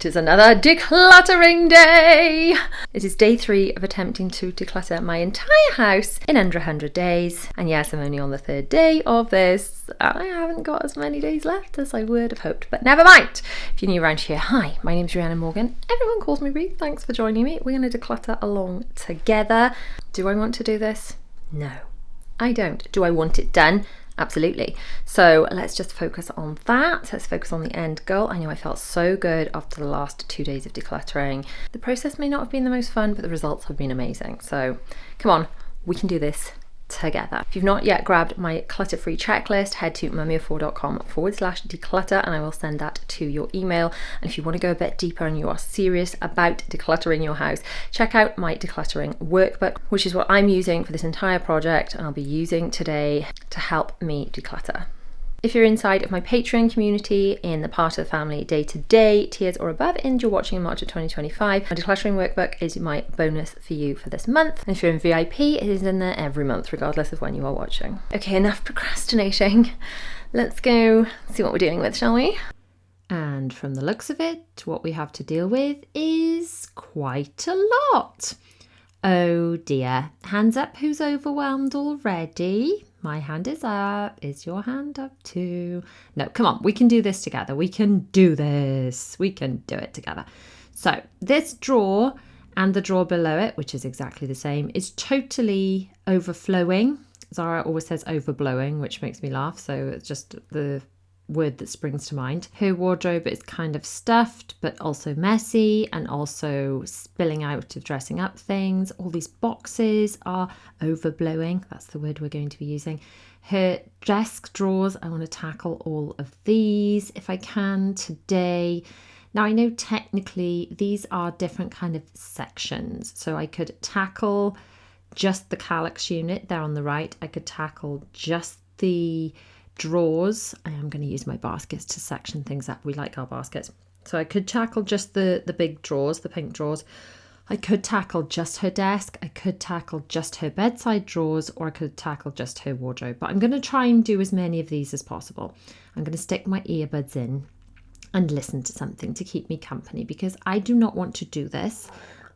It is another decluttering day. It is day 3 of attempting to declutter my entire house in under 100 days. And yes, I'm only on the 3rd day of this. I haven't got as many days left as I would have hoped, but never mind. If you're new around here, hi, my name's Rhiannon Morgan. Everyone calls me Rhi. Thanks for joining me. We're going to declutter along together. Do I want to do this? No, I don't. Do I want it done? Absolutely. So let's just focus on that. Let's focus on the end goal. I know I felt so good after the last 2 days of decluttering. The process may not have been the most fun, but the results have been amazing. So come on, we can do this together. If you've not yet grabbed my clutter-free checklist, head to mummy4.com/declutter and I will send that to your email. And if you want to go a bit deeper and you are serious about decluttering your house, check out my decluttering workbook, which is what I'm using for this entire project and I'll be using today to help me declutter. If you're inside of my Patreon community in the part of the family day-to-day tiers or above and you're watching in March of 2025, my decluttering workbook is my bonus for you for this month. And if you're in VIP, it is in there every month, regardless of when you are watching. Okay, enough procrastinating. Let's go see what we're dealing with, shall we? And from the looks of it, what we have to deal with is quite a lot. Oh dear. Hands up who's overwhelmed already. My hand is up. Is your hand up too? No, come on. We can do this together. We can do this. We can do it together. So this drawer and the drawer below it, which is exactly the same, is totally overflowing. Zara always says overblowing, which makes me laugh. So it's just the word that springs to mind. Her wardrobe is kind of stuffed, but also messy and also spilling out of dressing up things. All these boxes are overblowing. That's the word we're going to be using. Her desk drawers, I want to tackle all of these if I can today. Now I know technically these are different kind of sections. So I could tackle just the calyx unit there on the right. I could tackle just the drawers. I am going to use my baskets to section things up. We like our baskets. So I could tackle just the big drawers, the pink drawers. I could tackle just her desk. I could tackle just her bedside drawers, or I could tackle just her wardrobe. But I'm going to try and do as many of these as possible. I'm going to stick my earbuds in and listen to something to keep me company because I do not want to do this.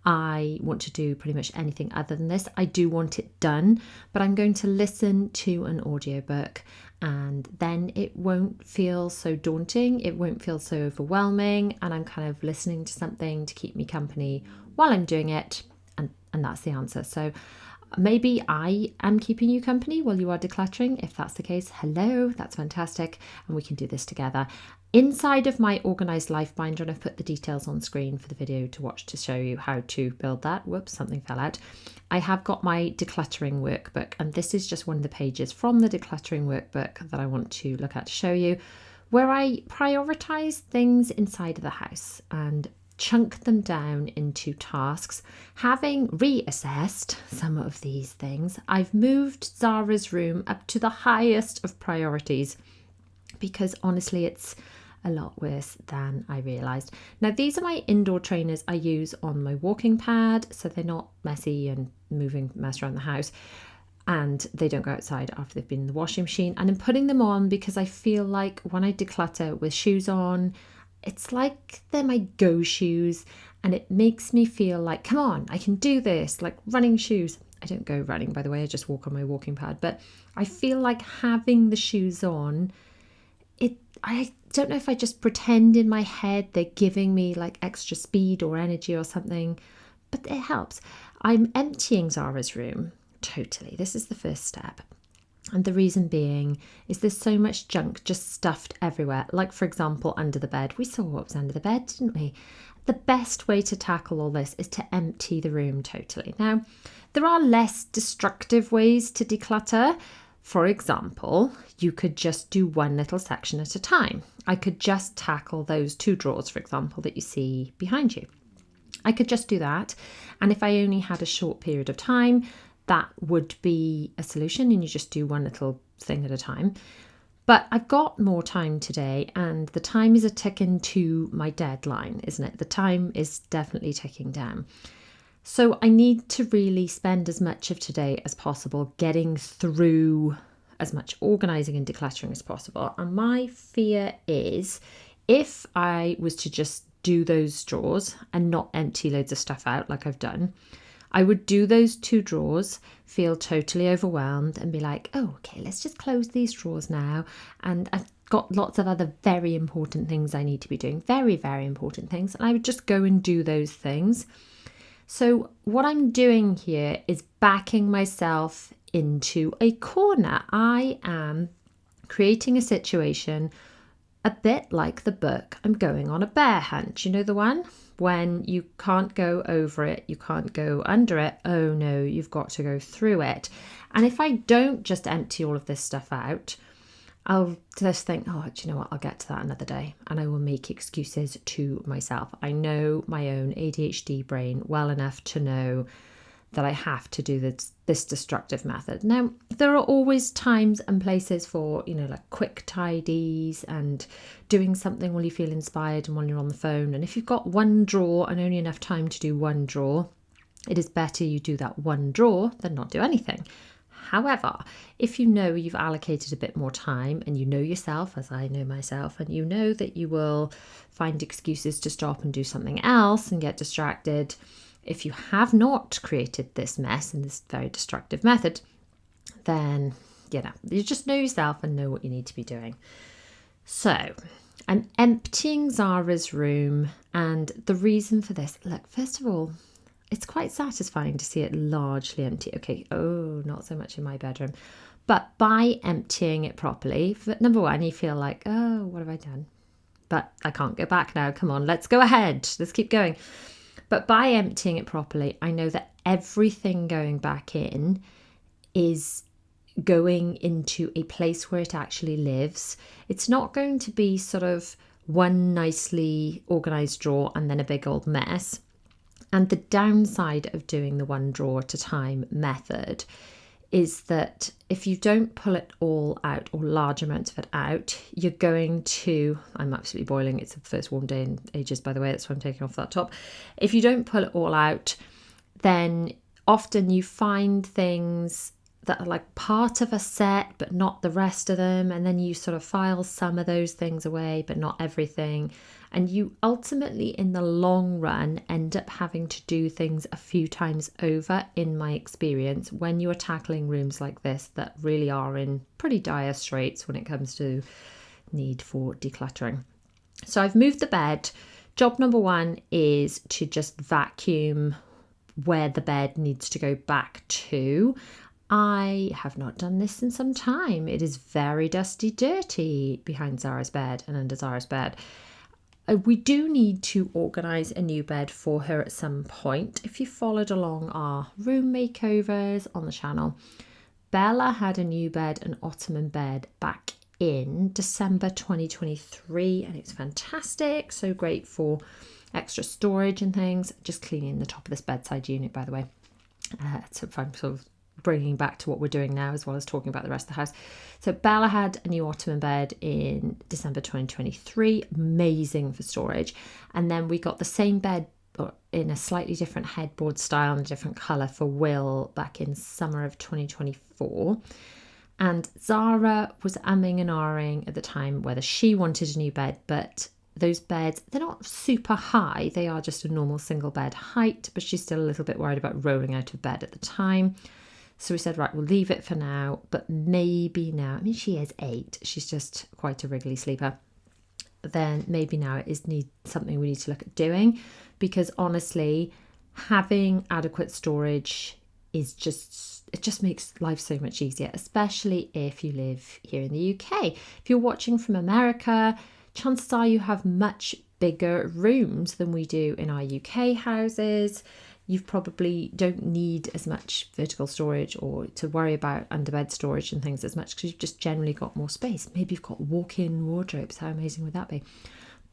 I want to do pretty much anything other than this. I do want it done, but I'm going to listen to an audiobook and then it won't feel so daunting. It won't feel so overwhelming. And I'm kind of listening to something to keep me company while I'm doing it. And that's the answer. So maybe I am keeping you company while you are decluttering. If that's the case, hello, that's fantastic. And we can do this together. Inside of my Organised Life binder, and I've put the details on screen for the video to watch to show you how to build that. Whoops, something fell out. I have got my decluttering workbook, and this is just one of the pages from the decluttering workbook that I want to look at to show you, where I prioritize things inside of the house and chunk them down into tasks. Having reassessed some of these things, I've moved Zara's room up to the highest of priorities because honestly it's a lot worse than I realised. Now these are my indoor trainers I use on my walking pad, so they're not messy and moving mess around the house, and they don't go outside after they've been in the washing machine. And I'm putting them on because I feel like when I declutter with shoes on, it's like they're my go shoes and it makes me feel like, come on, I can do this, like running shoes. I don't go running, by the way, I just walk on my walking pad, but I feel like having the shoes on, I don't know if I just pretend in my head they're giving me like extra speed or energy or something, but it helps. I'm emptying Zara's room totally. This is the first step. And the reason being is there's so much junk just stuffed everywhere. Like, for example, under the bed. We saw what was under the bed, didn't we? The best way to tackle all this is to empty the room totally. Now, there are less destructive ways to declutter. For example, you could just do one little section at a time. I could just tackle those 2 drawers, for example, that you see behind you. I could just do that. And if I only had a short period of time, that would be a solution and you just do one little thing at a time. But I've got more time today and the time is a ticking to my deadline, isn't it? The time is definitely ticking down. So I need to really spend as much of today as possible getting through as much organising and decluttering as possible. And my fear is if I was to just do those drawers and not empty loads of stuff out like I've done. I would do those 2 drawers, feel totally overwhelmed and be like, oh, okay, let's just close these drawers now. And I've got lots of other very important things I need to be doing, very, very important things. And I would just go and do those things. So what I'm doing here is backing myself into a corner. I am creating a situation a bit like the book I'm Going on a Bear Hunt. You know the one? When you can't go over it, you can't go under it. Oh no, you've got to go through it. And if I don't just empty all of this stuff out, I'll just think, oh, do you know what? I'll get to that another day. And I will make excuses to myself. I know my own ADHD brain well enough to know that I have to do this destructive method. Now, there are always times and places for, like quick tidies and doing something while you feel inspired and while you're on the phone. And if you've got one drawer and only enough time to do one drawer, it is better you do that one drawer than not do anything. However, if you know you've allocated a bit more time and you know yourself, as I know myself, and you know that you will find excuses to stop and do something else and get distracted, if you have not created this mess and this very destructive method, then, you just know yourself and know what you need to be doing. So I'm emptying Zara's room, and the reason for this, look, first of all, it's quite satisfying to see it largely empty. Okay, not so much in my bedroom. But by emptying it properly, number one, you feel like, oh, what have I done? But I can't go back now. Come on, let's go ahead. Let's keep going. But by emptying it properly, I know that everything going back in is going into a place where it actually lives. It's not going to be sort of one nicely organised drawer and then a big old mess. And the downside of doing the one drawer at a time method is that if you don't pull it all out or large amounts of it out, you're going to, I'm absolutely boiling. It's the first warm day in ages, by the way. That's why I'm taking off that top. If you don't pull it all out, then often you find things that are like part of a set, but not the rest of them. And then you sort of file some of those things away, but not everything. And you ultimately, in the long run, end up having to do things a few times over, in my experience, when you are tackling rooms like this that really are in pretty dire straits when it comes to need for decluttering. So I've moved the bed. Job number one is to just vacuum where the bed needs to go back to. I have not done this in some time. It is very dusty, dirty behind Zara's bed and under Zara's bed. We do need to organise a new bed for her at some point. If you followed along our room makeovers on the channel, Bella had a new bed, an ottoman bed, back in December 2023, and it's fantastic. So great for extra storage and things. Just cleaning the top of this bedside unit, by the way. So if I'm sort of bringing back to what we're doing now, as well as talking about the rest of the house. So Bella had a new ottoman bed in December 2023, amazing for storage. And then we got the same bed in a slightly different headboard style and a different colour for Will back in summer of 2024. And Zara was umming and ahhing at the time whether she wanted a new bed, but those beds, they're not super high. They are just a normal single bed height, but she's still a little bit worried about rolling out of bed at the time. So we said, right, we'll leave it for now, but maybe now, I mean, she is 8. She's just quite a wriggly sleeper. Then maybe now it is something we need to look at doing, because honestly, having adequate storage it just makes life so much easier, especially if you live here in the UK. If you're watching from America, chances are you have much bigger rooms than we do in our UK houses. You probably don't need as much vertical storage or to worry about underbed storage and things as much, because you've just generally got more space. Maybe you've got walk-in wardrobes. How amazing would that be?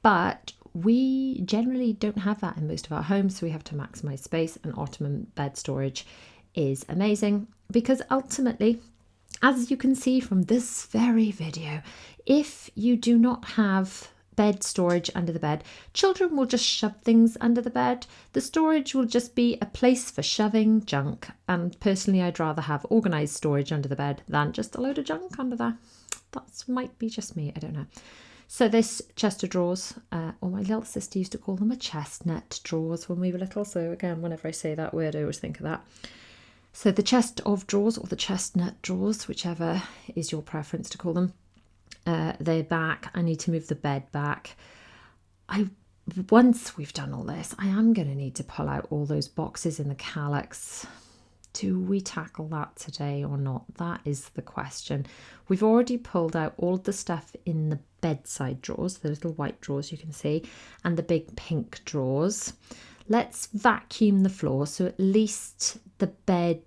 But we generally don't have that in most of our homes, so we have to maximize space, and ottoman bed storage is amazing, because ultimately, as you can see from this very video, if you do not have bed storage under the bed, children will just shove things under the bed. The storage will just be a place for shoving junk, and personally I'd rather have organised storage under the bed than just a load of junk under there. That might be just me, I don't know. So this chest of drawers, or my little sister used to call them a chestnut drawers when we were little. So again, whenever I say that word, I always think of that. So the chest of drawers, or the chestnut drawers, whichever is your preference to call them, they're back. I need to move the bed back. Once we've done all this, I am going to need to pull out all those boxes in the calyx. Do we tackle that today or not? That is the question. We've already pulled out all the stuff in the bedside drawers, the little white drawers you can see, and the big pink drawers. Let's vacuum the floor so at least the bed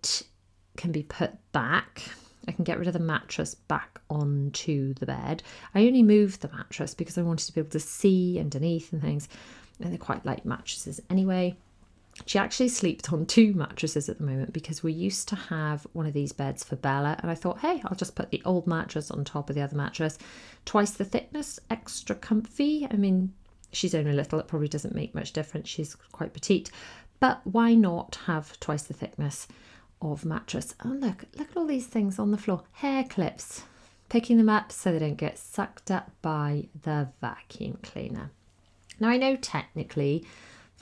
can be put back. I can get rid of the mattress back onto the bed. I only moved the mattress because I wanted to be able to see underneath and things. And they're quite light mattresses anyway. She actually sleeps on 2 mattresses at the moment because we used to have one of these beds for Bella, and I thought, hey, I'll just put the old mattress on top of the other mattress. Twice the thickness, extra comfy. I mean, she's only little, it probably doesn't make much difference. She's quite petite, but why not have twice the thickness of mattress? Oh, look at all these things on the floor. Hair clips, picking them up so they don't get sucked up by the vacuum cleaner. Now, I know technically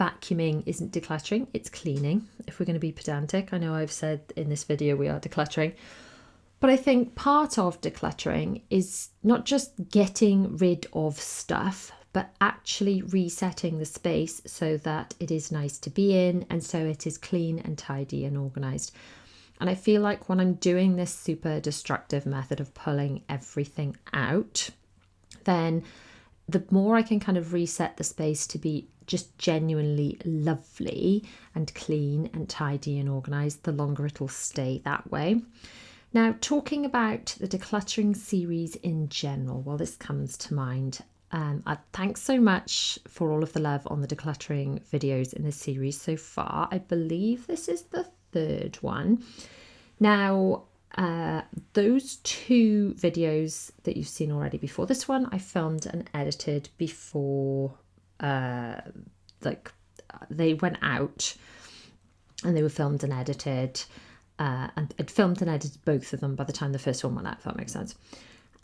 vacuuming isn't decluttering, it's cleaning. If we're going to be pedantic, I know I've said in this video we are decluttering, but I think part of decluttering is not just getting rid of stuff, but actually resetting the space so that it is nice to be in and so it is clean and tidy and organised. And I feel like when I'm doing this super destructive method of pulling everything out, then the more I can kind of reset the space to be just genuinely lovely and clean and tidy and organised, the longer it'll stay that way. Now, talking about the decluttering series in general, well, this comes to mind. Thanks so much for all of the love on the decluttering videos in this series so far. I believe this is the 3rd one. Now, those 2 videos that you've seen already before this one, I filmed and edited before they went out, and they were filmed and edited, and I'd filmed and edited both of them by the time the first one went out, if that makes sense.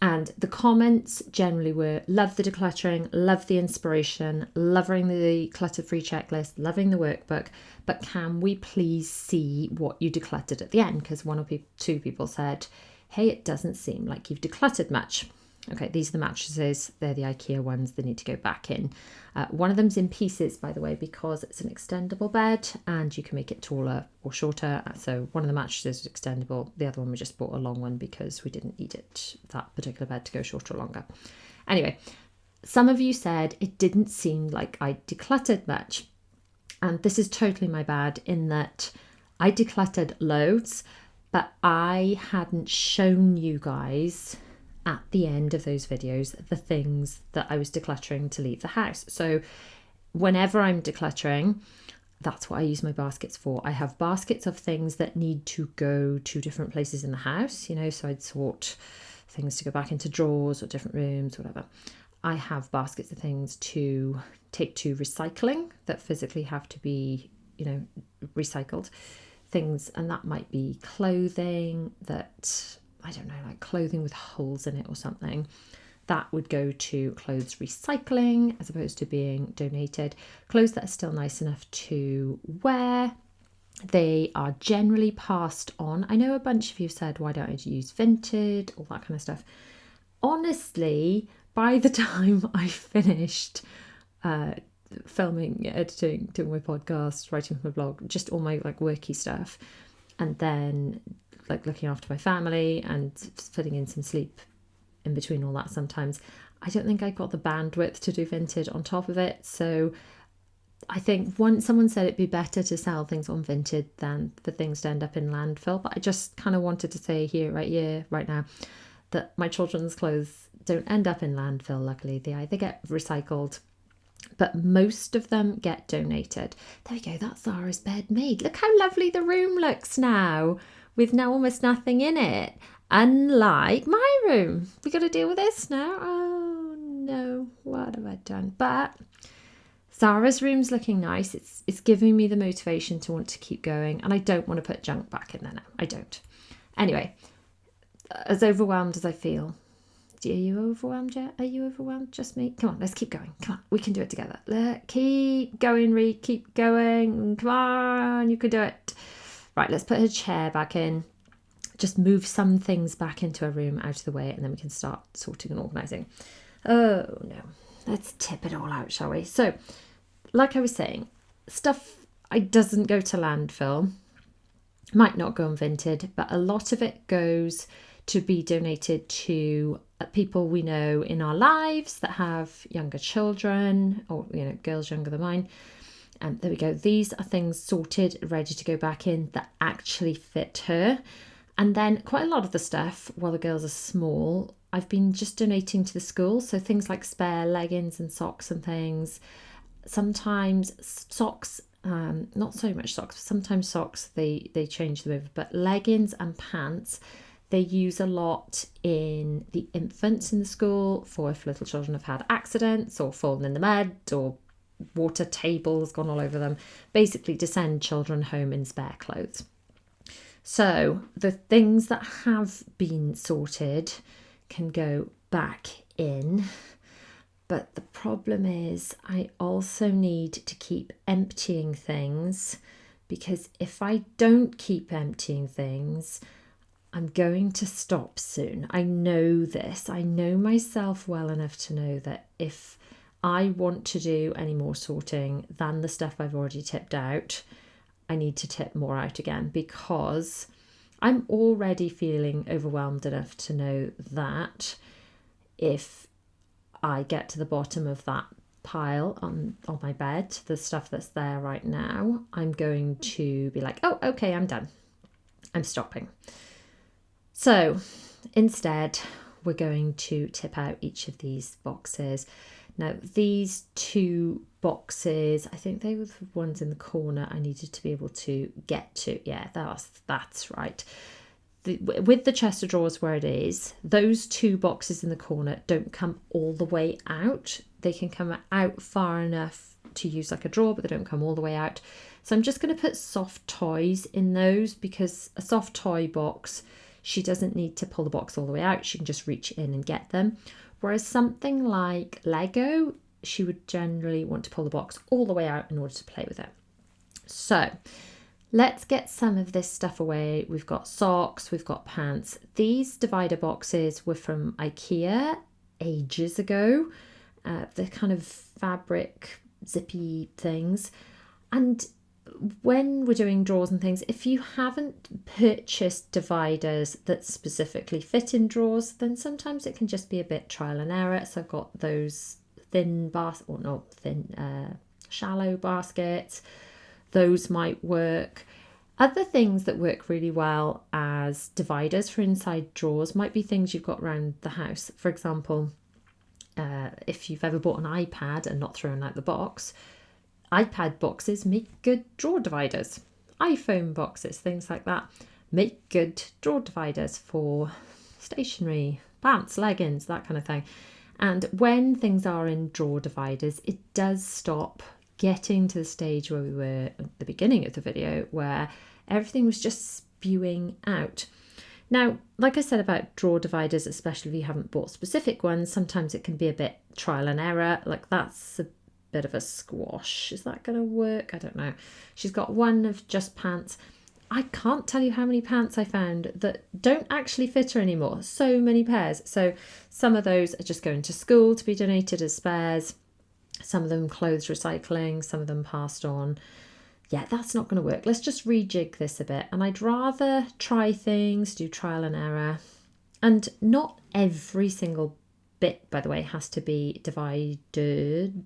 And the comments generally were, love the decluttering, love the inspiration, loving the clutter-free checklist, loving the workbook, but can we please see what you decluttered at the end? Because 1 or 2 people said, hey, it doesn't seem like you've decluttered much. Okay, these are the mattresses. They're the IKEA ones. They need to go back in. One of them's in pieces, by the way, because it's an extendable bed and you can make it taller or shorter. So one of the mattresses is extendable. The other one, we just bought a long one because we didn't need that particular bed to go shorter or longer. Anyway, some of you said it didn't seem like I decluttered much. And this is totally my bad in that I decluttered loads, but I hadn't shown you guys at the end of those videos the things that I was decluttering to leave the house. So whenever I'm decluttering, that's what I use my baskets for. I have baskets of things that need to go to different places in the house, so I'd sort things to go back into drawers or different rooms, whatever. I have baskets of things to take to recycling that physically have to be, recycled things. And that might be clothing that, I don't know, like clothing with holes in it or something. That would go to clothes recycling as opposed to being donated. Clothes that are still nice enough to wear, they are generally passed on. I know a bunch of you said, why don't I use vintage, all that kind of stuff. Honestly, by the time I finished filming, editing, doing my podcast, writing my blog, just all my worky stuff, and then looking after my family and fitting in some sleep in between all that sometimes, I don't think I got the bandwidth to do vintage on top of it. So I think someone said it'd be better to sell things on Vinted than for things to end up in landfill. But I just kind of wanted to say right now, that my children's clothes don't end up in landfill, luckily. They either get recycled, but most of them get donated. There we go, that's Zara's bed made. Look how lovely the room looks now, with now almost nothing in it. Unlike my room. We got to deal with this now. Oh no, what have I done? But Zara's room's looking nice. It's giving me the motivation to want to keep going, and I don't want to put junk back in there now. I don't. Anyway, as overwhelmed as I feel, Are you overwhelmed yet? Are you overwhelmed? Just me? Come on, let's keep going. Come on, we can do it together. Keep going, Reed. Keep going. Come on, you can do it. Right, let's put her chair back in. Just move some things back into a room out of the way, and then we can start sorting and organising. Oh, no. Let's tip it all out, shall we? So, like I was saying, stuff doesn't go to landfill. Might not go unvented, but a lot of it goes to be donated to people we know in our lives that have younger children, or girls younger than mine. And there we go. These are things sorted, ready to go back in that actually fit her. And then quite a lot of the stuff, while the girls are small, I've been just donating to the school. So things like spare leggings and socks and things. Sometimes socks, not so much socks. Sometimes socks, they change them over. But leggings and pants, they use a lot in the infants in the school for if little children have had accidents or fallen in the mud or water tables gone all over them. Basically to send children home in spare clothes. So the things that have been sorted can go back in. But the problem is I also need to keep emptying things, because if I don't keep emptying things, I'm going to stop soon. I know this. I know myself well enough to know that if I want to do any more sorting than the stuff I've already tipped out, I need to tip more out again, because I'm already feeling overwhelmed enough to know that if I get to the bottom of that pile on my bed, the stuff that's there right now, I'm going to be like, oh, okay, I'm done. I'm stopping. So instead, we're going to tip out each of these boxes. Now, these 2 boxes, I think they were the ones in the corner I needed to be able to get to. Yeah, that's right. With the chest of drawers where it is, those 2 boxes in the corner don't come all the way out. They can come out far enough to use like a drawer, but they don't come all the way out. So I'm just going to put soft toys in those, because a soft toy box, she doesn't need to pull the box all the way out. She can just reach in and get them. Whereas something like Lego, she would generally want to pull the box all the way out in order to play with it. So let's get some of this stuff away. We've got socks, we've got pants. These divider boxes were from IKEA ages ago. They're kind of fabric zippy things. And when we're doing drawers and things, if you haven't purchased dividers that specifically fit in drawers, then sometimes it can just be a bit trial and error. So I've got those shallow baskets. Those might work. Other things that work really well as dividers for inside drawers might be things you've got around the house. For example, if you've ever bought an iPad and not thrown out the box, iPad boxes make good drawer dividers. iPhone boxes, things like that, make good drawer dividers for stationery, pants, leggings, that kind of thing. And when things are in drawer dividers, it does stop getting to the stage where we were at the beginning of the video, where everything was just spewing out. Now, like I said about drawer dividers, especially if you haven't bought specific ones, sometimes it can be a bit trial and error. Like that's a bit of a squash. Is that going to work? I don't know. She's got one of just pants. I can't tell you how many pants I found that don't actually fit her anymore. So many pairs. So some of those are just going to school to be donated as spares. Some of them clothes recycling, some of them passed on. Yeah, that's not going to work. Let's just rejig this a bit. And I'd rather try things, do trial and error. And not every single bit, by the way, has to be divided.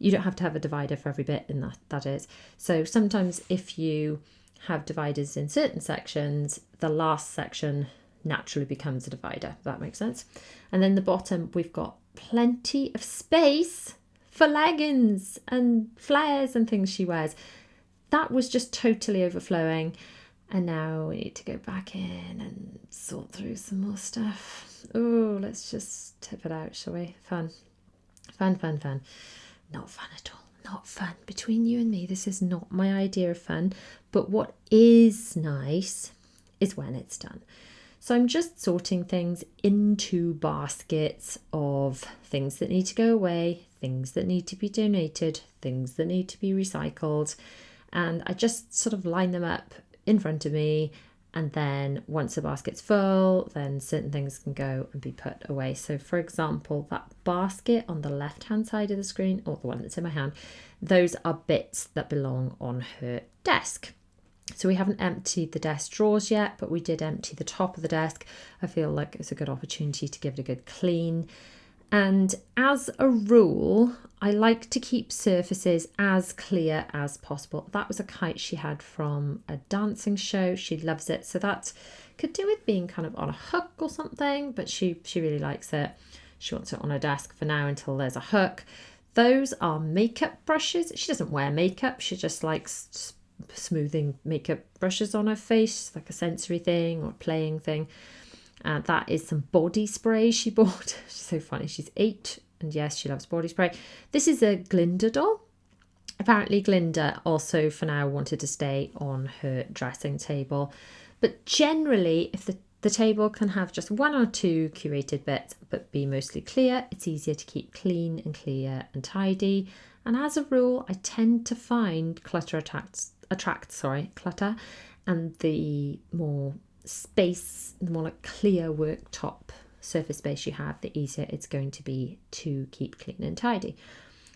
You don't have to have a divider for every bit in that is. So sometimes if you have dividers in certain sections, the last section naturally becomes a divider. If that makes sense. And then the bottom, we've got plenty of space for leggings and flares and things she wears. That was just totally overflowing. And now we need to go back in and sort through some more stuff. Oh, let's just tip it out, shall we? Fun. Not fun at all. Not fun. Between you and me, this is not my idea of fun. But what is nice is when it's done. So I'm just sorting things into baskets of things that need to go away, things that need to be donated, things that need to be recycled. And I just sort of line them up in front of me. And then once the basket's full, then certain things can go and be put away. So for example, that basket on the left-hand side of the screen, or the one that's in my hand, those are bits that belong on her desk. So we haven't emptied the desk drawers yet, but we did empty the top of the desk. I feel like it's a good opportunity to give it a good clean. And as a rule, I like to keep surfaces as clear as possible. That was a kite she had from a dancing show. She loves it. So that could do with being kind of on a hook or something, but she really likes it. She wants it on her desk for now until there's a hook. Those are makeup brushes. She doesn't wear makeup. She just likes smoothing makeup brushes on her face, like a sensory thing or a playing thing. That is some body spray she bought. She's so funny. She's 8 and yes, she loves body spray. This is a Glinda doll. Apparently Glinda also for now wanted to stay on her dressing table. But generally, if the table can have just 1 or 2 curated bits but be mostly clear, it's easier to keep clean and clear and tidy. And as a rule, I tend to find clutter clutter, and the more space, the more like clear worktop surface space you have, the easier it's going to be to keep clean and tidy.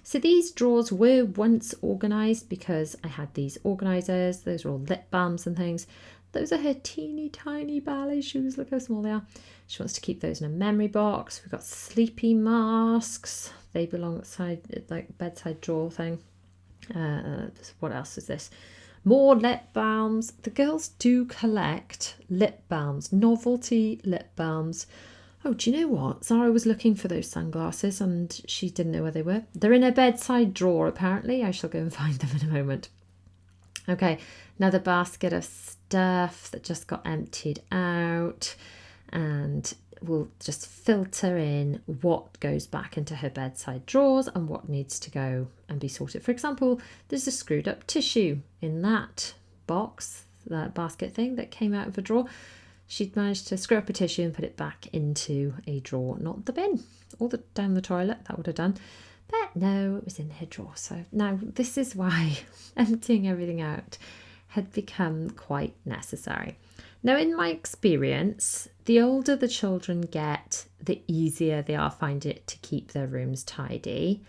So these drawers were once organised because I had these organisers. Those are all lip balms and things. Those are her teeny tiny ballet shoes. Look how small they are. She wants to keep those in a memory box. We've got sleepy masks. They belong outside, like bedside drawer thing. What else is this? More lip balms. The girls do collect lip balms, novelty lip balms. Oh, do you know what? Zara was looking for those sunglasses and she didn't know where they were. They're in her bedside drawer, apparently. I shall go and find them in a moment. Okay, another basket of stuff that just got emptied out, and we'll just filter in what goes back into her bedside drawers and what needs to go and be sorted. For example, there's a screwed up tissue in that box, that basket thing that came out of a drawer. She'd managed to screw up a tissue and put it back into a drawer, not the bin or down the toilet. That would have done. But no, it was in her drawer. So now this is why emptying everything out had become quite necessary. Now, in my experience, the older the children get, the easier they are find it to keep their rooms tidy,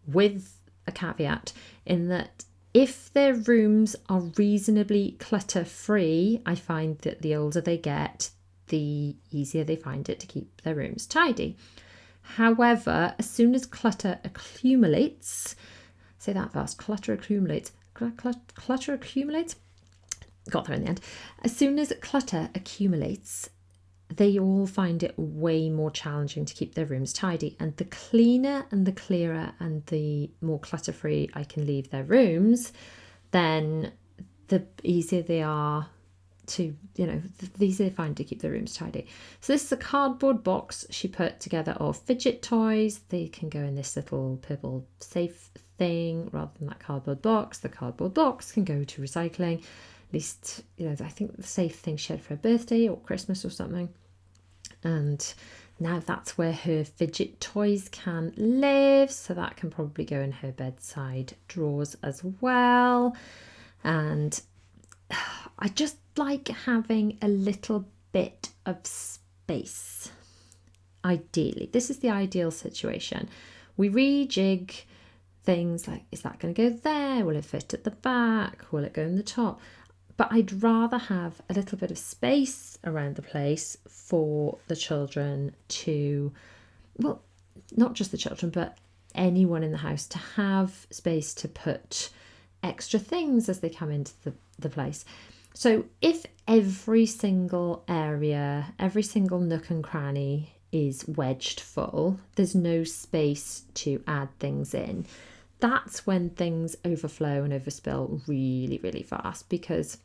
with a caveat in that if their rooms are reasonably clutter-free, I find that the older they get, the easier they find it to keep their rooms tidy. However, as soon as clutter accumulates, say that fast, clutter accumulates, clutter accumulates, got there in the end. As soon as clutter accumulates, they all find it way more challenging to keep their rooms tidy. And the cleaner and the clearer and the more clutter-free I can leave their rooms, then the easier they are to, the easier they find to keep their rooms tidy. So this is a cardboard box she put together of fidget toys. They can go in this little purple safe thing rather than that cardboard box. The cardboard box can go to recycling. At least, I think the safe thing she had for her birthday or Christmas or something. And now that's where her fidget toys can live. So that can probably go in her bedside drawers as well. And I just like having a little bit of space. Ideally, this is the ideal situation. We rejig things like, is that going to go there? Will it fit at the back? Will it go in the top? But I'd rather have a little bit of space around the place for the children to, well, not just the children, but anyone in the house to have space to put extra things as they come into the place. So if every single area, every single nook and cranny is wedged full, there's no space to add things in. That's when things overflow and overspill really, really fast, because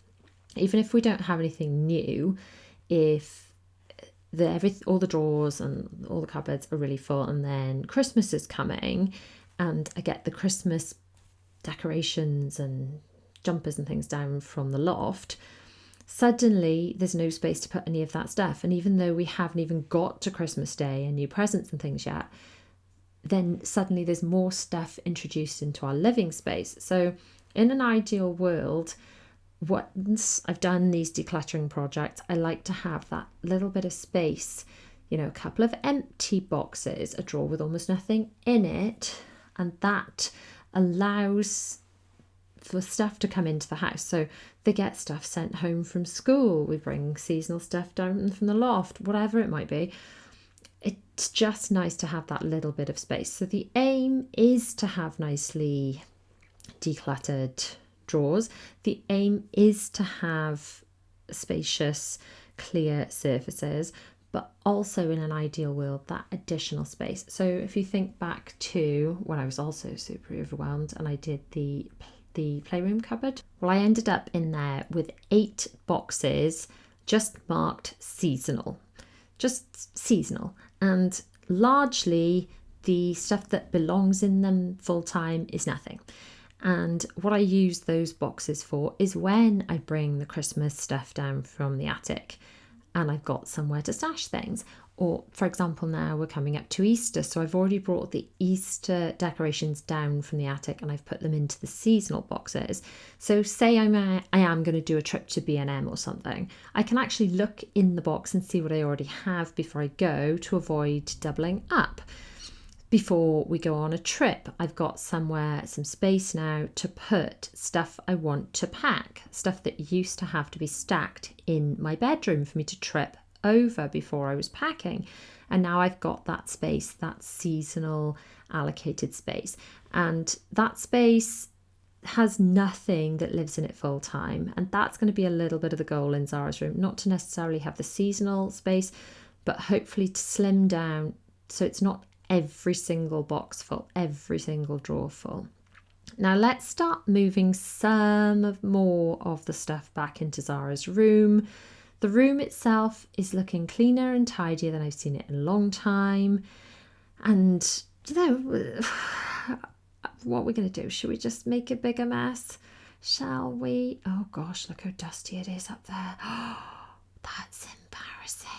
even if we don't have anything new, if all the drawers and all the cupboards are really full and then Christmas is coming and I get the Christmas decorations and jumpers and things down from the loft, suddenly there's no space to put any of that stuff. And even though we haven't even got to Christmas Day and new presents and things yet, then suddenly there's more stuff introduced into our living space. So in an ideal world, once I've done these decluttering projects, I like to have that little bit of space, you know, a couple of empty boxes, a drawer with almost nothing in it, and that allows for stuff to come into the house. So they get stuff sent home from school, we bring seasonal stuff down from the loft, whatever it might be. It's just nice to have that little bit of space. So the aim is to have nicely decluttered drawers. The aim is to have spacious, clear surfaces, but also in an ideal world, that additional space. So if you think back to when I was also super overwhelmed and I did the playroom cupboard, well, I ended up in there with 8 boxes just marked seasonal, and largely the stuff that belongs in them full time is nothing. And what I use those boxes for is when I bring the Christmas stuff down from the attic and I've got somewhere to stash things. Or, for example, now we're coming up to Easter, so I've already brought the Easter decorations down from the attic and I've put them into the seasonal boxes. So say I am going to do a trip to B&M or something, I can actually look in the box and see what I already have before I go, to avoid doubling up. Before we go on a trip, I've got somewhere, some space now to put stuff I want to pack, stuff that used to have to be stacked in my bedroom for me to trip over before I was packing. And now I've got that space, that seasonal allocated space. And that space has nothing that lives in it full time. And that's going to be a little bit of the goal in Zara's room, not to necessarily have the seasonal space, but hopefully to slim down so it's not every single box full, every single drawer full. Now let's start moving some more of the stuff back into Zara's room. The room itself is looking cleaner and tidier than I've seen it in a long time. And, you know, what we're going to do, should we just make a bigger mess? Shall we? Oh gosh, look how dusty it is up there. That's embarrassing.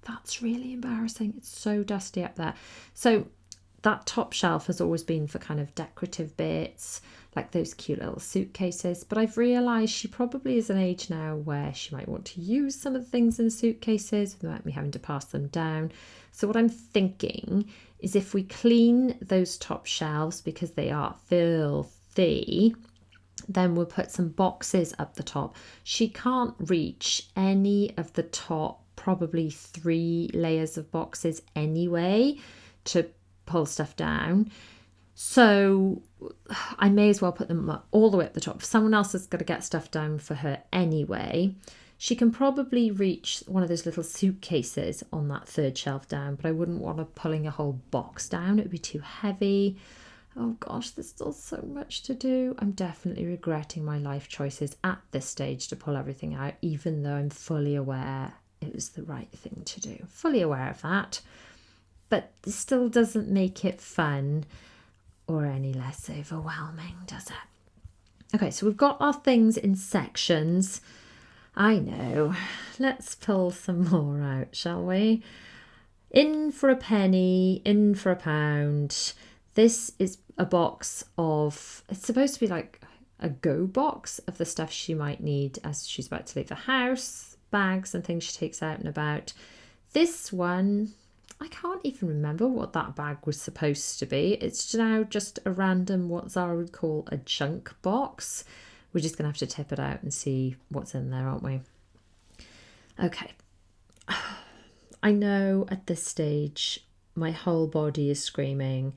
That's really embarrassing. It's so dusty up there. So that top shelf has always been for kind of decorative bits, like those cute little suitcases. But I've realised she probably is an age now where she might want to use some of the things in the suitcases without me having to pass them down. So what I'm thinking is if we clean those top shelves because they are filthy, then we'll put some boxes up the top. She can't reach any of the top, probably 3 layers of boxes anyway, to pull stuff down. So I may as well put them all the way up the top. If someone else has got to get stuff down for her anyway, she can probably reach one of those little suitcases on that 3rd shelf down, but I wouldn't want her pulling a whole box down. It would be too heavy. Oh gosh, there's still so much to do. I'm definitely regretting my life choices at this stage to pull everything out, even though I'm fully aware it was the right thing to do. Fully aware of that. But it still doesn't make it fun or any less overwhelming, does it? Okay, so we've got our things in sections. I know. Let's pull some more out, shall we? In for a penny, in for a pound. This is a box of, it's supposed to be like a go box of the stuff she might need as she's about to leave the house, bags and things she takes out and about. This one, I can't even remember what that bag was supposed to be. It's now just a random, what Zara would call a junk box. We're just going to have to tip it out and see what's in there, aren't we? Okay. I know at this stage, my whole body is screaming,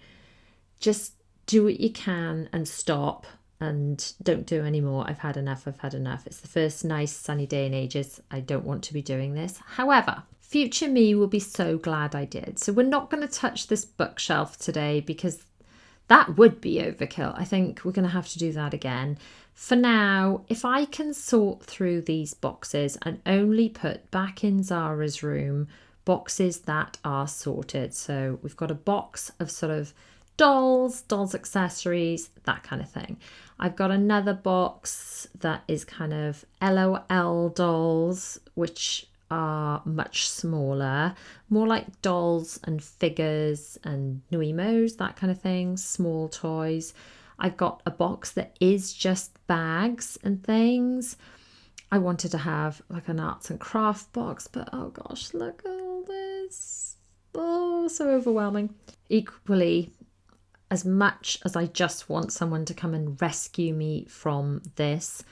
just do what you can and stop and don't do any more. I've had enough. It's the first nice sunny day in ages. I don't want to be doing this. However, future me will be so glad I did. So we're not going to touch this bookshelf today because that would be overkill. I think we're going to have to do that again. For now, if I can sort through these boxes and only put back in Zara's room boxes that are sorted. So we've got a box of sort of dolls accessories, that kind of thing. I've got another box that is kind of LOL dolls, which are much smaller, more like dolls and figures and Nuimos, that kind of thing, small toys. I've got a box that is just bags and things. I wanted to have like an arts and craft box, but oh gosh, look at all this. Oh, so overwhelming. Equally, as much as I just want someone to come and rescue me from this,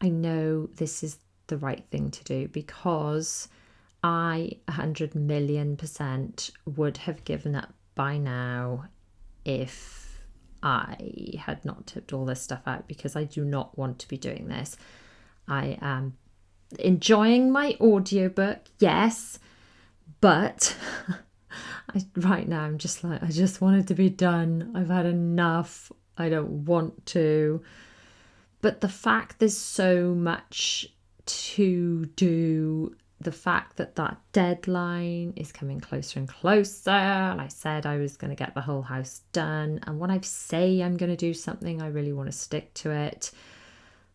I know this is the right thing to do, because I 100,000,000% would have given up by now if I had not tipped all this stuff out, because I do not want to be doing this. I am enjoying my audiobook, yes, but right now I'm just like, I just want it to be done. I've had enough. I don't want to. But the fact there's so much to do, the fact that that deadline is coming closer and closer, and I said I was going to get the whole house done, and when I say I'm going to do something, I really want to stick to it.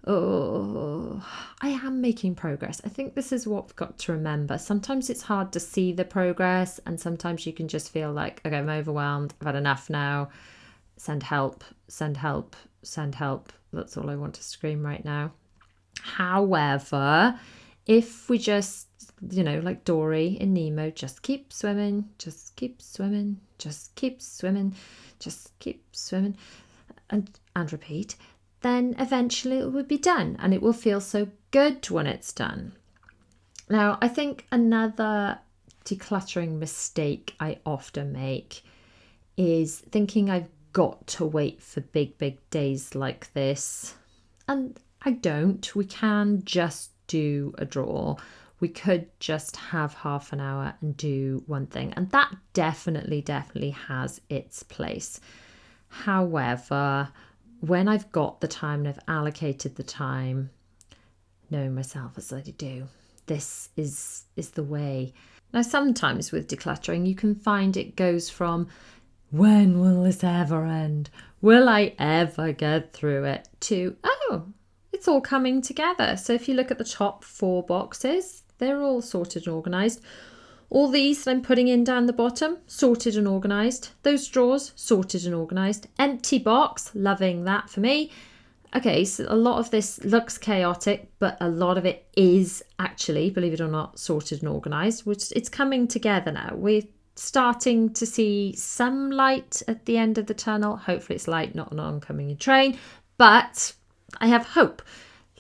Oh, I am making progress. I think this is what we've got to remember. Sometimes it's hard to see the progress, and sometimes you can just feel like, okay, I'm overwhelmed. I've had enough now. Send help, send help, send help. That's all I want to scream right now. However, if we just, like Dory in Nemo, just keep swimming, just keep swimming, just keep swimming, just keep swimming, and repeat, then eventually it will be done, and it will feel so good when it's done. Now, I think another decluttering mistake I often make is thinking I've got to wait for big days like this. And I don't. We can just do a drawer. We could just have half an hour and do one thing. And that definitely has its place. However, when I've got the time and I've allocated the time, knowing myself as I do, this is the way. Now, sometimes with decluttering, you can find it goes from, when will this ever end? Will I ever get through it? To, oh, it's all coming together. So if you look at the top 4 boxes, they're all sorted and organised. All these that I'm putting in down the bottom, sorted and organised. Those drawers, sorted and organised. Empty box, loving that for me. Okay, so a lot of this looks chaotic, but a lot of it is actually, believe it or not, sorted and organised, which it's coming together now. We're starting to see some light at the end of the tunnel. Hopefully it's light, not an oncoming train, but I have hope.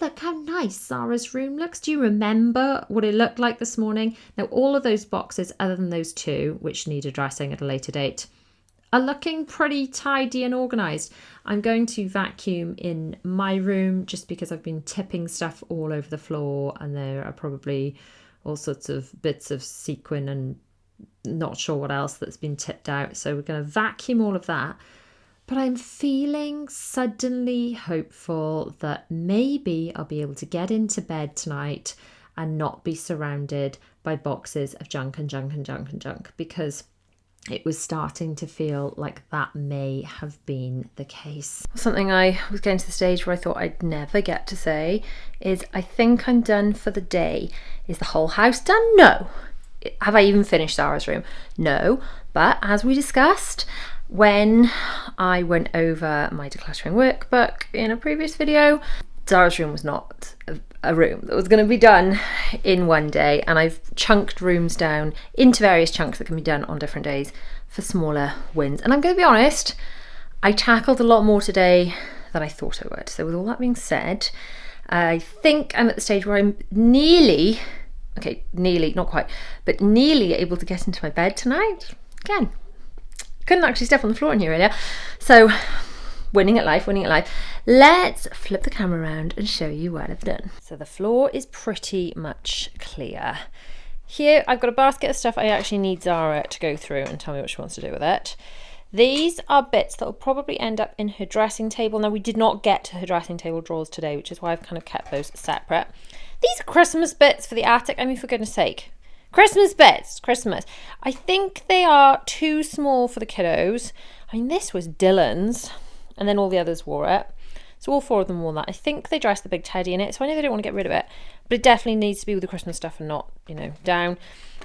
Look how nice Zara's room looks. Do you remember what it looked like this morning? Now, all of those boxes, other than those 2, which need addressing at a later date, are looking pretty tidy and organised. I'm going to vacuum in my room just because I've been tipping stuff all over the floor, and there are probably all sorts of bits of sequin and not sure what else that's been tipped out. So we're going to vacuum all of that. But I'm feeling suddenly hopeful that maybe I'll be able to get into bed tonight and not be surrounded by boxes of junk, because it was starting to feel like that may have been the case. Something I was getting to the stage where I thought I'd never get to say is, I think I'm done for the day. Is the whole house done? No. Have I even finished Zara's room? No. But as we discussed, when I went over my decluttering workbook in a previous video, Zara's room was not a room that was going to be done in one day, and I've chunked rooms down into various chunks that can be done on different days for smaller wins. And I'm going to be honest, I tackled a lot more today than I thought I would. So with all that being said, I think I'm at the stage where I'm nearly, not quite, but nearly able to get into my bed tonight. Again, couldn't actually step on the floor in here earlier. So winning at life. Let's flip the camera around and show you what I've done. So the floor is pretty much clear. Here I've got a basket of stuff I actually need Zara to go through and tell me what she wants to do with it. These are bits that will probably end up in her dressing table. Now, we did not get to her dressing table drawers today, which is why I've kind of kept those separate. These are Christmas bits for the attic. I mean, for goodness sake. Christmas bits, Christmas. I think they are too small for the kiddos. I mean, this was Dylan's, and then all the others wore it. So all 4 of them wore that. I think they dressed the big teddy in it, so I know they don't want to get rid of it, but it definitely needs to be with the Christmas stuff and not, you know, down.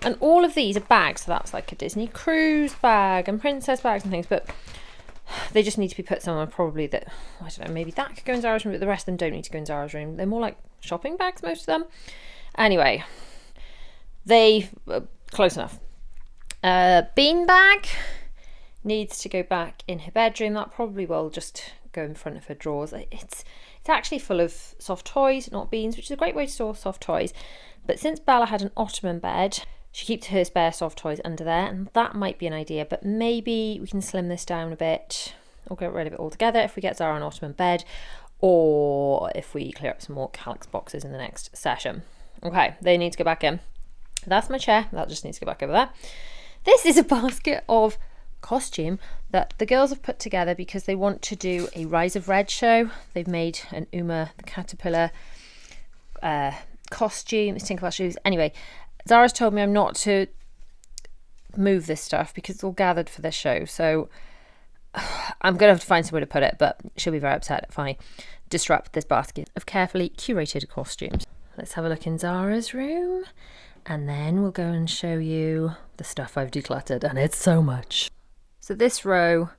And all of these are bags, so that's like a Disney cruise bag and princess bags and things, but they just need to be put somewhere probably that, I don't know, maybe that could go in Zara's room, but the rest of them don't need to go in Zara's room. They're more like shopping bags, most of them. Anyway, they close enough. Bean bag needs to go back in her bedroom. That probably will just go in front of her drawers. It's actually full of soft toys, not beans, which is a great way to store soft toys. But since Bella had an ottoman bed, she keeps her spare soft toys under there, and that might be an idea, but maybe we can slim this down a bit or get rid of it altogether if we get Zara an ottoman bed, or if we clear up some more Calyx boxes in the next session. Okay, they need to go back in. That's my chair. That just needs to go back over there. This is a basket of costume that the girls have put together because they want to do a Rise of Red show. They've made an Uma the Caterpillar costume, Tinkerbell shoes. Anyway, Zara's told me I'm not to move this stuff because it's all gathered for this show. So I'm going to have to find somewhere to put it, but she'll be very upset if I disrupt this basket of carefully curated costumes. Let's have a look in Zara's room, and then we'll go and show you the stuff I've decluttered, and it's so much. So this row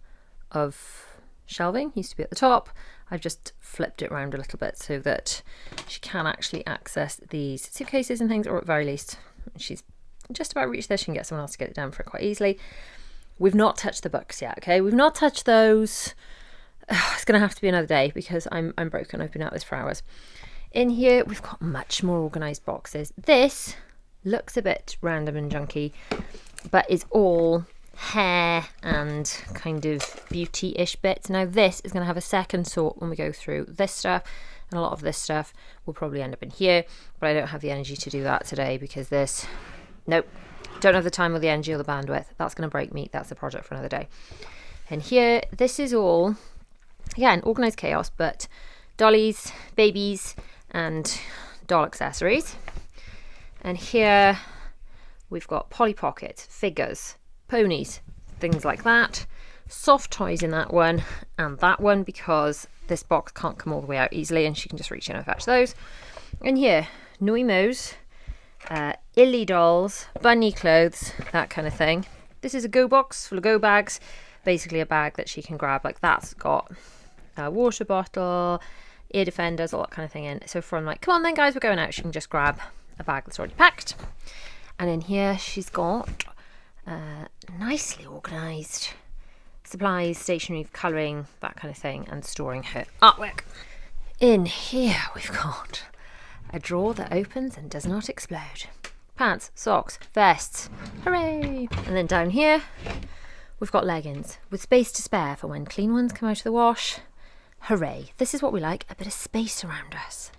of shelving used to be at the top. I've just flipped it around a little bit so that she can actually access these suitcases and things, or at very least she's just about reached this. She can get someone else to get it down for it quite easily. We've not touched the books yet, okay? We've not touched those. It's going to have to be another day because I'm broken. I've been at this for hours. In here, we've got much more organised boxes. This looks a bit random and junky, but is all hair and kind of beauty-ish bits. Now this is going to have a second sort when we go through this stuff, and a lot of this stuff will probably end up in here, but I don't have the energy to do that today because this, nope, don't have the time or the energy or the bandwidth. That's going to break me. That's a project for another day. And here, this is all, again, organised chaos, but dollies, babies, and doll accessories. And here we've got Polly Pockets, figures, ponies, things like that. Soft toys in that one and that one because this box can't come all the way out easily and she can just reach in and fetch those. And here, Noimos, Illy dolls, bunny clothes, that kind of thing. This is a go box full of go bags, basically a bag that she can grab. Like that's got a water bottle, ear defenders, all that kind of thing in. So from like, come on then guys, we're going out, she can just grab a bag that's already packed. And in here she's got nicely organised supplies, stationery, colouring, that kind of thing, and storing her artwork. In here we've got a drawer that opens and does not explode. Pants, socks, vests, hooray! And then down here we've got leggings with space to spare for when clean ones come out of the wash. Hooray! This is what we like, a bit of space around us.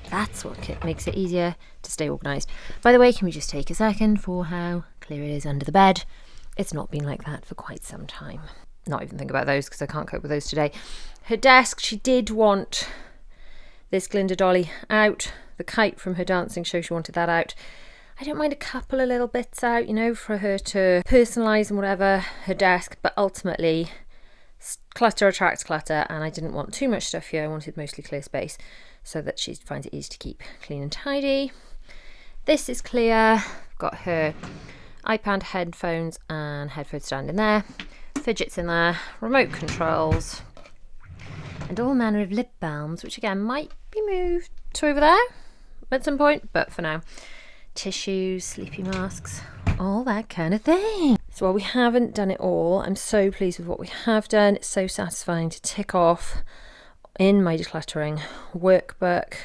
That's what makes it easier to stay organised. By the way, can we just take a second for how clear it is under the bed? It's not been like that for quite some time. Not even think about those because I can't cope with those today. Her desk, she did want this Glinda dolly out. The kite from her dancing show, she wanted that out. I don't mind a couple of little bits out, you know, for her to personalise and whatever her desk, but ultimately clutter attracts clutter, and I didn't want too much stuff here. I wanted mostly clear space so that she finds it easy to keep clean and tidy. This is clear. Got her iPad, headphones and headphone stand in there, fidgets in there, remote controls, and all manner of lip balms, which again might be moved to over there at some point, but for now, tissues, sleepy masks, all that kind of thing. So while we haven't done it all, I'm so pleased with what we have done. It's so satisfying to tick off in my decluttering workbook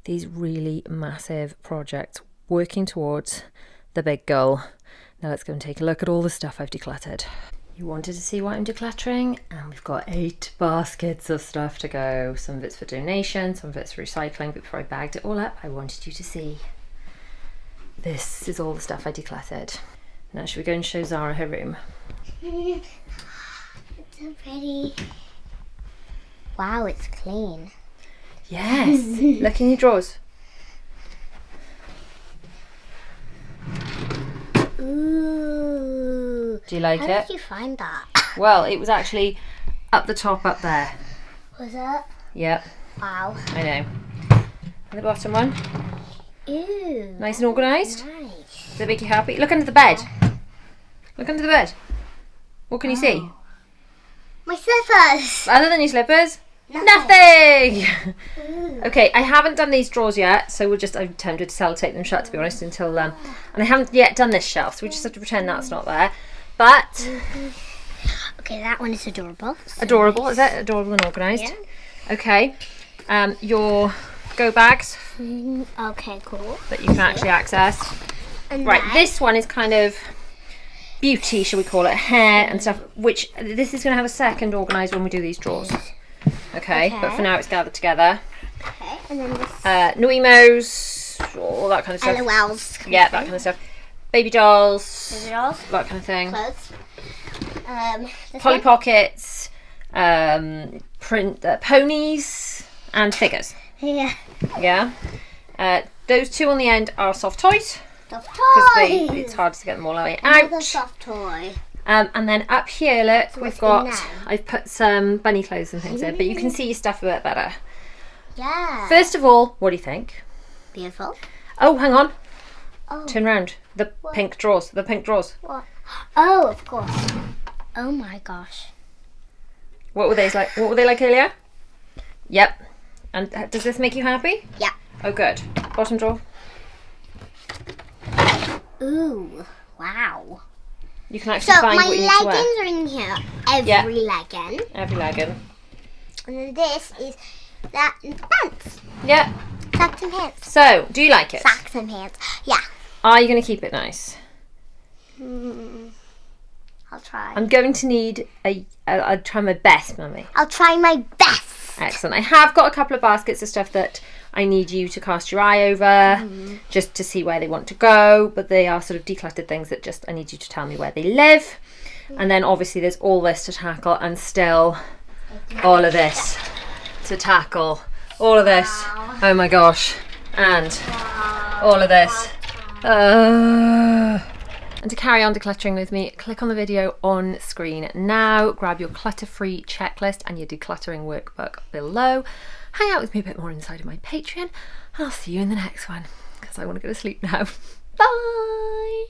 these really massive projects working towards the big goal. Now let's go and take a look at all the stuff I've decluttered. You wanted to see what I'm decluttering, and we've got 8 baskets of stuff to go. Some of it's for donation, some of it's for recycling, but before I bagged it all up, I wanted you to see. This is all the stuff I decluttered. Now should we go and show Zara her room? It's so pretty. Wow, it's clean. Yes, look in your drawers. Ooh. Do you like it? How did you find that? Well, it was actually up the top up there. Was that? Yep, Wow. I know. And the bottom one, Ew. nice and organised. Nice. Does it make you happy? Look under the bed. Look under the bed. What can you see? My slippers. Other than your slippers? Nothing. Nothing! Ooh. Okay, I haven't done these drawers yet, so I'm tempted to sellotape them shut, to be honest, until and I haven't yet done this shelf, so we just have to pretend that's not there. But Okay, that one is adorable. adorable, is it? Adorable and organised. Yeah. Okay. Your go bags Okay, cool. that you can actually access. And Right, then- this one is kind of beauty, shall we call it, hair and stuff, which this is going to have a second organised when we do these drawers. Okay, but for now it's gathered together. Okay, and then this. Noemos, all that kind of stuff. LOLs. Yeah, that kind of stuff. Baby dolls, Baby dolls. that kind of thing. Clothes. This Polly one. Pockets, ponies, and figures. Yeah. Yeah. Those two on the end are soft toys Soft because toy. it's hard to get them all the way Another out. soft toy. And then up here, look, So we've what's got. in there? I've put some bunny clothes and things in, but you can see your stuff a bit better. Yeah. First of all, what do you think? Beautiful. Oh, hang on. Oh. Turn round. The pink drawers. The pink drawers. What? Oh, of course. Oh my gosh. What were they like? What were they like earlier? Yep. And does this make you happy? Yeah. Oh, good. Bottom drawer. Ooh. Wow. You can actually So find my what you need to wear. leggings are in here. Every legging. Every legging. And then this is that and pants. Yeah. Socks and pants. So, do you like it? Socks and pants. Yeah. Are you going to keep it nice? I'll try. I'm going to need I'll try my best, Mummy. I'll try my best. Excellent. I have got a couple of baskets of stuff that I need you to cast your eye over just to see where they want to go, but they are sort of decluttered things that just I need you to tell me where they live. And then obviously there's all this to tackle and still all of this to tackle. All of this. Oh my gosh. And all of this. And to carry on decluttering with me, click on the video on screen now, grab your clutter-free checklist and your decluttering workbook below. Hang out with me a bit more inside of my Patreon, and I'll see you in the next one, because I want to go to sleep now. Bye!